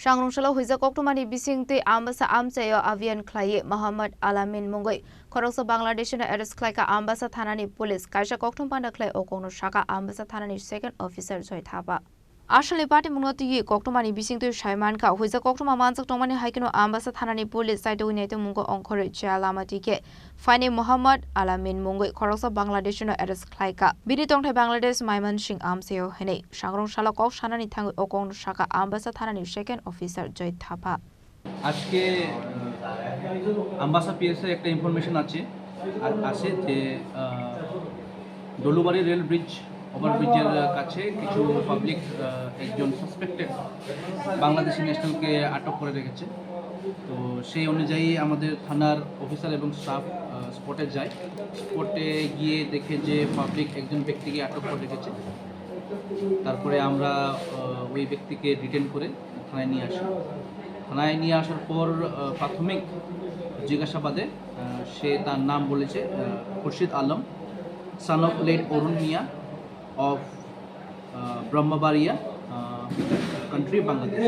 Sangrongsalo Hoijak Koktwmani Bising Ambassa Amchaio Abhiyan Khlaiwi Mahammad Alamin Mwngwi Khoroksa Bangladeshi arrest Khlaikha Ambassa Thanani police Kaisa Kokthum Panda Kokno Sakha Ambassa Thanani second officer Thapa Ashali party Munoti Koktwmani Bising Shaimanka Hoijak Koktwma Mansak Tomani Haikino Ambassa Thanani police side Winate Mungo Onkore Chalama Tike finding Mahammad Alamin Mwngwi Khoroksa Bangladeshi arrest Khlaikha Bidi Tongthai Bangladesh Maiman Singh Amchaio Hene Sangrongsalo Kok Shanani Thangu Okon Sakha Ambassa Thanani second officer Thapa আজকে আম্বাসা পিএসের একটা information আছে যে Dolubari rail bridge ওভারব্রিজের কাছে কিছু public একজন suspected Bangladeshi ন্যাশনালকে আটক করে রেখেছে তো সেই অনুযায়ী আমাদের থানার অফিসার এবং স্টাফ স্পটে যায় স্পটে গিয়ে দেখে যে পাবলিক একজন ব্যক্তিকে আটক করে রেখেছে তারপরে আমরা ওই ব্যক্তিকে ডিটেইন করে থানায় নিয়ে আসি থানায় নিয়ে আসার পর প্রাথমিক জিজ্ঞাসাবাদে সে তার নাম বলেছে Khurshid Alam son of late Arun Mia of Brahmanbaria country Bangladesh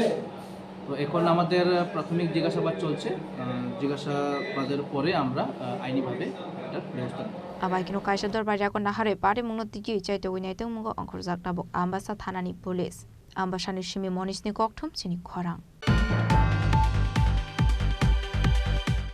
তো এখন আমাদের প্রাথমিক জিজ্ঞাসাবাদ চলছে জিজ্ঞাসাবাদের পরে আমরা আইনিভাবে এটা ব্যবস্থা নেব Abhiyan Kaisa Dorbar Jakon Nahare Party Munoti Chaito Winate Mungo Khoroksa Ambassa Thanani police Ambassa Shimi Monisni Kokthum Chini Khorang